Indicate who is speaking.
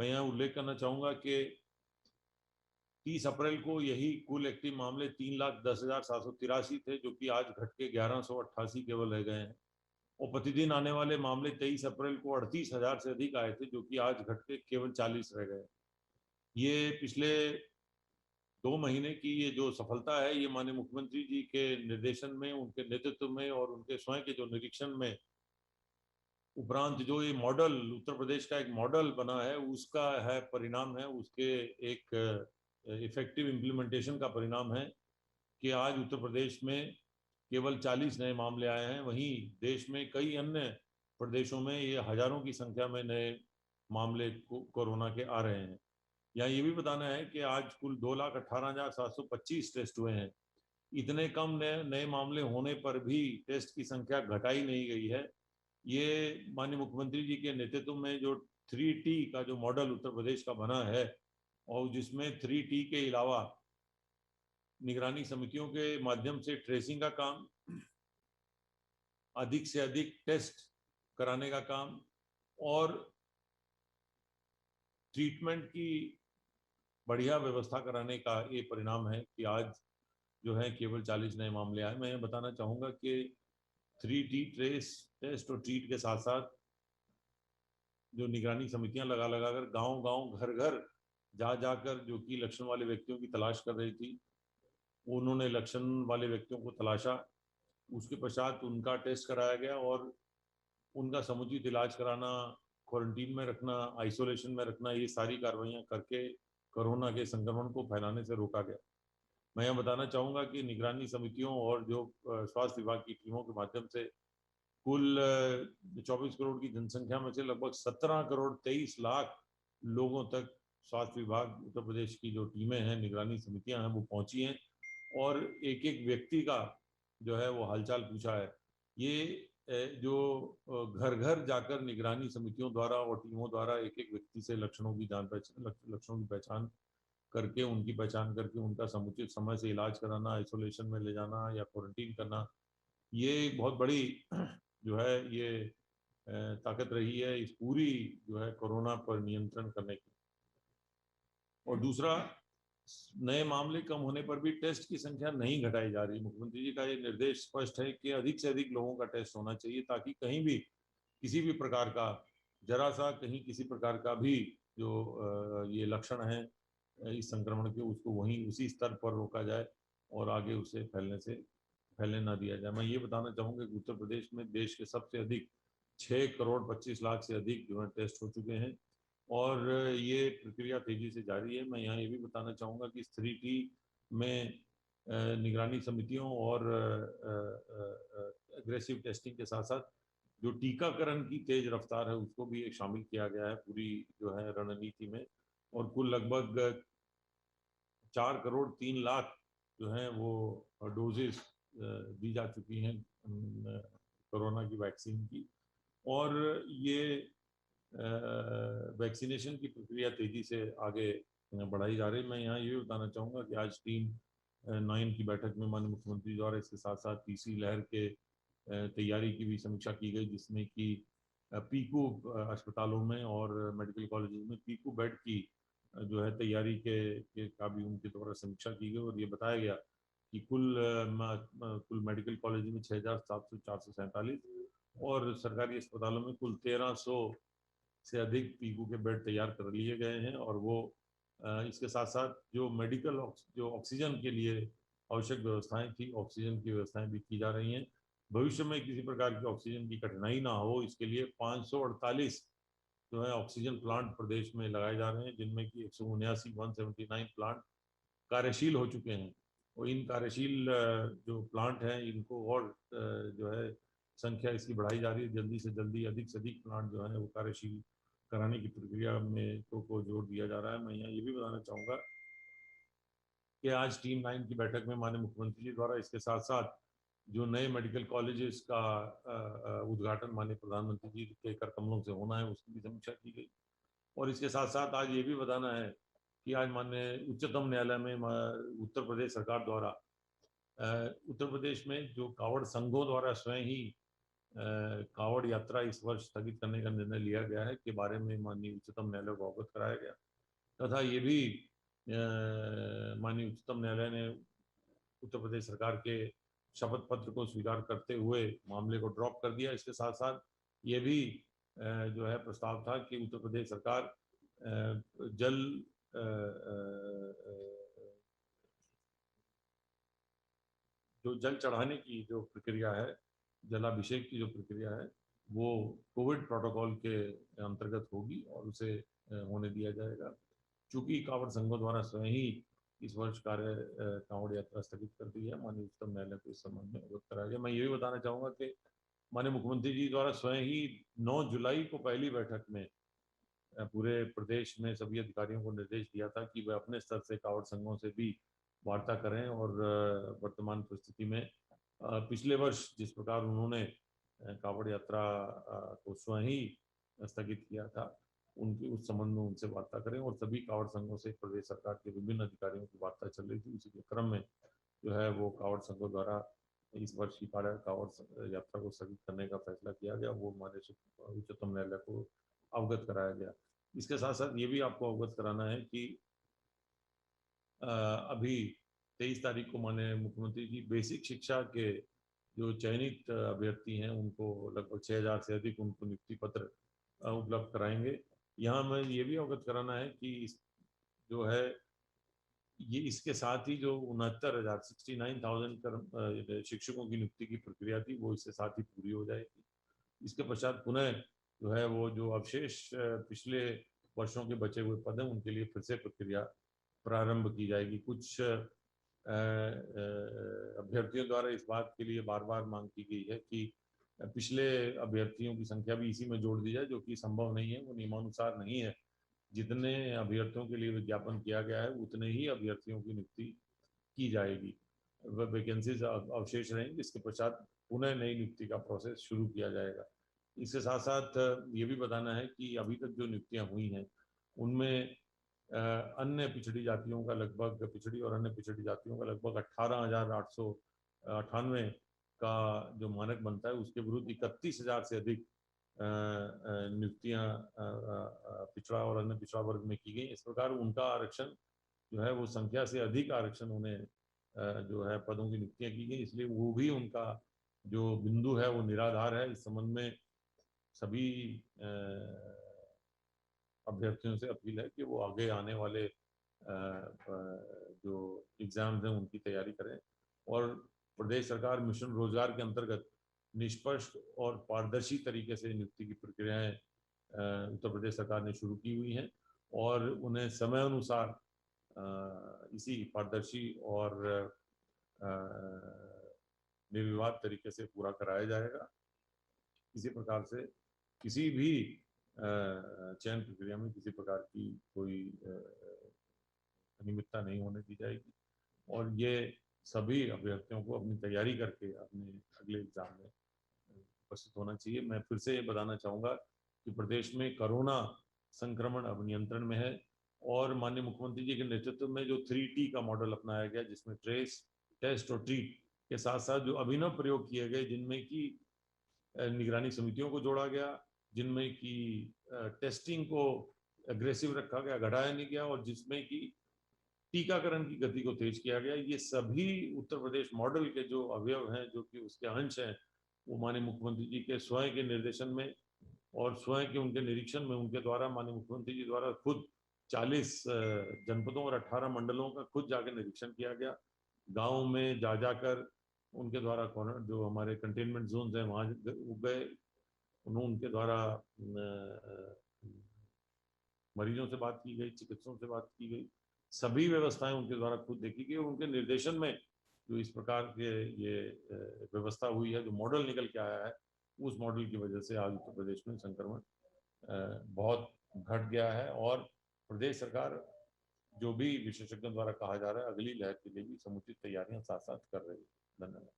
Speaker 1: मैं यहाँ उल्लेख करना चाहूँगा कि 30 अप्रैल को यही कुल एक्टिव मामले 3,10,783 थे, जो कि आज घट के 1,188 केवल रह गए हैं। और प्रतिदिन आने वाले मामले 23 अप्रैल को 38,000 से अधिक आए थे, जो कि आज घट के केवल 40 रह गए। ये पिछले 2 महीने की ये जो सफलता है, ये माननीय मुख्यमंत्री जी के निर्देशन में, उनके नेतृत्व में और उनके स्वयं के जो निरीक्षण में उपरांत जो ये मॉडल उत्तर प्रदेश का एक मॉडल बना है, उसका है परिणाम है, उसके एक इफेक्टिव इम्प्लीमेंटेशन का परिणाम है कि आज उत्तर प्रदेश में केवल 40 नए मामले आए हैं। वहीं देश में कई अन्य प्रदेशों में ये हजारों की संख्या में नए मामले कोरोना के आ रहे हैं। यहाँ ये भी बताना है कि आज कुल 2,18,725 टेस्ट हुए हैं। इतने कम नए नए मामले होने पर भी टेस्ट की संख्या घटाई नहीं गई है। ये माननीय मुख्यमंत्री जी के नेतृत्व में जो 3T का जो मॉडल उत्तर प्रदेश का बना है, और जिसमें 3T के अलावा निगरानी समितियों के माध्यम से ट्रेसिंग का काम, अधिक से अधिक टेस्ट कराने का काम और ट्रीटमेंट की बढ़िया व्यवस्था कराने का ये परिणाम है कि आज जो है केवल 40 नए मामले आए। मैं ये बताना चाहूँगा कि 3T ट्रेस, टेस्ट और ट्रीट के साथ साथ जो निगरानी समितियां लगा लगा कर गांव गांव घर घर जा जाकर जो कि लक्षण वाले व्यक्तियों की तलाश कर रही थी, उन्होंने लक्षण वाले व्यक्तियों को तलाशा, उसके पश्चात उनका टेस्ट कराया गया और उनका समुचित इलाज कराना, क्वारंटीन में रखना, आइसोलेशन में रखना, ये सारी कार्रवाइयां करके कोरोना के संक्रमण को फैलाने से रोका गया। मैं यह बताना चाहूँगा कि निगरानी समितियों और जो स्वास्थ्य विभाग की टीमों के माध्यम से कुल 24 करोड़ की जनसंख्या में से लगभग 17 करोड़ 23 लाख लोगों तक स्वास्थ्य विभाग उत्तर प्रदेश की जो टीमें हैं, निगरानी समितियां हैं, वो पहुंची हैं और एक एक व्यक्ति का जो है वो हालचाल पूछा है। ये जो घर घर जाकर निगरानी समितियों द्वारा और टीमों द्वारा एक एक व्यक्ति से लक्षणों की लक्षणों की पहचान करके, उनकी पहचान करके उनका समुचित समय से इलाज कराना, आइसोलेशन में ले जाना या क्वारंटीन करना, ये एक बहुत बड़ी जो है ये ताकत रही है इस पूरी जो है कोरोना पर नियंत्रण करने की। और दूसरा, नए मामले कम होने पर भी टेस्ट की संख्या नहीं घटाई जा रही। मुख्यमंत्री जी का ये निर्देश स्पष्ट है कि अधिक से अधिक लोगों का टेस्ट होना चाहिए, ताकि कहीं भी किसी भी प्रकार का जरा सा कहीं किसी प्रकार का भी जो ये लक्षण है इस संक्रमण के, उसको वहीं उसी स्तर पर रोका जाए और आगे उसे फैलने ना दिया जाए। मैं ये बताना चाहूँगा कि उत्तर प्रदेश में देश के सबसे अधिक 6 करोड़ 25 लाख से अधिक जो है टेस्ट हो चुके हैं और ये प्रक्रिया तेजी से जारी है। मैं यहाँ ये भी बताना चाहूँगा कि 3T में निगरानी समितियों और एग्रेसिव टेस्टिंग के साथ साथ जो टीकाकरण की तेज रफ्तार है, उसको भी एक शामिल किया गया है पूरी जो है रणनीति में। और कुल लगभग 4 करोड़ 3 लाख जो है वो डोजेस दी जा चुकी हैं कोरोना की वैक्सीन की। और ये वैक्सीनेशन की प्रक्रिया तेजी से आगे बढ़ाई जा रही है। मैं यहाँ ये भी बताना चाहूँगा कि आज टीम 9 की बैठक में माननीय मुख्यमंत्री द्वारा इसके साथ साथ तीसरी लहर के तैयारी की भी समीक्षा की गई, जिसमें कि पीकू अस्पतालों में और मेडिकल कॉलेज में पीकू बेड की जो है तैयारी के का भी उनके द्वारा समीक्षा की गई और ये बताया गया कि कुल मेडिकल कॉलेज में 6,700 और सरकारी अस्पतालों में कुल 1,300 से अधिक पीकू के बेड तैयार कर लिए गए हैं। और वो इसके साथ साथ जो जो ऑक्सीजन के लिए आवश्यक व्यवस्थाएं थी, ऑक्सीजन की व्यवस्थाएं भी की जा रही हैं। भविष्य में किसी प्रकार की ऑक्सीजन की कठिनाई ना हो, इसके लिए 548 जो है ऑक्सीजन प्लांट प्रदेश में लगाए जा रहे हैं, जिनमें कि 179 प्लांट कार्यशील हो चुके हैं। और इन कार्यशील जो प्लांट हैं, इनको और जो है संख्या इसकी बढ़ाई जा रही है। जल्दी से जल्दी अधिक से अधिक प्लांट जो है वो कार्यशील कराने की प्रक्रिया में को जोर दिया जा रहा है। मैं यहाँ ये भी बताना चाहूँगा कि आज टीम 9 की बैठक में माननीय मुख्यमंत्री जी द्वारा इसके साथ साथ जो नए मेडिकल कॉलेजेस का उद्घाटन माननीय प्रधानमंत्री जी के कर कमलों से होना है, उसकी भी समीक्षा की गई। और इसके साथ साथ आज ये भी बताना है कि आज माननीय उच्चतम न्यायालय में उत्तर प्रदेश सरकार द्वारा उत्तर प्रदेश में जो कावड़ संघों द्वारा स्वयं ही कांवड़ यात्रा इस वर्ष स्थगित करने का निर्णय लिया गया है के बारे में माननीय उच्चतम न्यायालय को अवगत कराया गया, तथा ये भी माननीय उच्चतम न्यायालय ने उत्तर प्रदेश सरकार के शपथ पत्र को स्वीकार करते हुए मामले को ड्रॉप कर दिया। इसके साथ साथ ये भी जो है प्रस्ताव था कि उत्तर प्रदेश सरकार जल जो जल चढ़ाने की जो प्रक्रिया है, जलाभिषेक की जो प्रक्रिया है, वो कोविड प्रोटोकॉल के अंतर्गत होगी और उसे होने दिया जाएगा। चूंकि कांवड़ संघों द्वारा स्वयं ही इस वर्ष कार्य कांवड़ यात्रा स्थगित कर दी है, माननीय उच्चतम न्यायालय को इस संबंध में अवगत कराया गया। मैं ये भी बताना चाहूंगा कि माननीय मुख्यमंत्री जी द्वारा स्वयं ही 9 जुलाई को पहली बैठक में पूरे प्रदेश में सभी अधिकारियों को निर्देश दिया था कि वे अपने स्तर से कांवड़ संघों से भी वार्ता करें और वर्तमान परिस्थिति में पिछले वर्ष जिस प्रकार उन्होंने कांवड़ यात्रा को स्वयं ही स्थगित किया था, उनके उस संबंध में उनसे वार्ता करें और सभी कांवड़ संघों से प्रदेश सरकार के विभिन्न अधिकारियों की वार्ता चल रही थी। उसी के क्रम में जो है वो कांवड़ संघों द्वारा इस वर्ष की कांवड़ यात्रा को स्थगित करने का फैसला किया गया, वो माननीय उच्चतम न्यायालय को अवगत कराया गया। इसके साथ साथ ये भी आपको अवगत कराना है कि अभी 23 तारीख को माननीय मुख्यमंत्री जी बेसिक शिक्षा के जो चयनित अभ्यर्थी हैं उनको लगभग 6000 से अधिक उनको नियुक्ति पत्र उपलब्ध कराएंगे। यहाँ मैं ये भी अवगत कराना है कि जो है ये इसके साथ ही जो 69,000 शिक्षकों की नियुक्ति की प्रक्रिया थी वो इसके साथ ही पूरी हो जाएगी। इसके पश्चात पुनः जो है वो जो अवशेष पिछले वर्षों के बचे हुए पद हैं उनके लिए फिर से प्रक्रिया प्रारंभ की जाएगी। कुछ अभ्यर्थियों द्वारा इस बात के लिए बार बार मांग की गई है कि पिछले अभ्यर्थियों की संख्या भी इसी में जोड़ दी जाए, जो कि संभव नहीं है, वो नियमानुसार नहीं है। जितने अभ्यर्थियों के लिए विज्ञापन किया गया है उतने ही अभ्यर्थियों की नियुक्ति की जाएगी। वह वैकेंसीज अवशेष रहेंगी, इसके पश्चात पुनः नई नियुक्ति का प्रोसेस शुरू किया जाएगा। इसके साथ साथ ये भी बताना है कि अभी तक जो नियुक्तियां हुई हैं उनमें अन्य पिछड़ी जातियों का लगभग पिछड़ी और अन्य पिछड़ी जातियों का लगभग 18,898 का जो मानक बनता है उसके विरुद्ध 31,000 से अधिक नियुक्तियां पिछड़ा और अन्य पिछड़ा वर्ग में की गई। इस प्रकार उनका आरक्षण जो है वो संख्या से अधिक आरक्षण उन्हें जो है पदों की नियुक्तियां की गई, इसलिए वो भी उनका जो बिंदु है वो निराधार है। इस संबंध में सभी अभ्यर्थियों से अपील है कि वो आगे आने वाले जो एग्जाम्स हैं उनकी तैयारी करें और प्रदेश सरकार मिशन रोजगार के अंतर्गत निष्पक्ष और पारदर्शी तरीके से नियुक्ति की प्रक्रियाएं उत्तर प्रदेश सरकार ने शुरू की हुई हैं और उन्हें समय अनुसार इसी पारदर्शी और निर्विवाद तरीके से पूरा कराया जाएगा। इसी प्रकार से किसी भी चयन प्रक्रिया में किसी प्रकार की कोई अनियमितता नहीं होने दी जाएगी और ये सभी अभ्यर्थियों को अपनी तैयारी करके अपने अगले एग्जाम में उपस्थित होना चाहिए। मैं फिर से ये बताना चाहूँगा कि प्रदेश में कोरोना संक्रमण अब नियंत्रण में है और माननीय मुख्यमंत्री जी के नेतृत्व में जो 3T का मॉडल अपनाया गया, जिसमें ट्रेस, टेस्ट और ट्रीट के साथ साथ जो अभिनव प्रयोग किए गए, जिनमें कि निगरानी समितियों को जोड़ा गया, जिनमें कि टेस्टिंग को एग्रेसिव रखा गया, घटाया नहीं गया और जिसमें कि टीकाकरण की गति को तेज किया गया, ये सभी उत्तर प्रदेश मॉडल के जो अवयव हैं, जो कि उसके अंश हैं, वो माननीय मुख्यमंत्री जी के स्वयं के निर्देशन में और स्वयं के उनके निरीक्षण में उनके द्वारा माननीय मुख्यमंत्री जी द्वारा खुद 40 जनपदों और 18 मंडलों का खुद जाकर निरीक्षण किया गया। गाँव में जा जाकर उनके द्वारा जो हमारे कंटेनमेंट जोन हैं वहाँ गए, उनके द्वारा मरीजों से बात की गई, चिकित्सकों से बात की गई, सभी व्यवस्थाएं उनके द्वारा खुद देखी गई और उनके निर्देशन में जो इस प्रकार के ये व्यवस्था हुई है, जो मॉडल निकल के आया है, उस मॉडल की वजह से आज उत्तर प्रदेश में संक्रमण बहुत घट गया है और प्रदेश सरकार जो भी विशेषज्ञों द्वारा कहा जा रहा है अगली लहर के लिए भी समुचित तैयारियां साथ साथ कर रही है। धन्यवाद।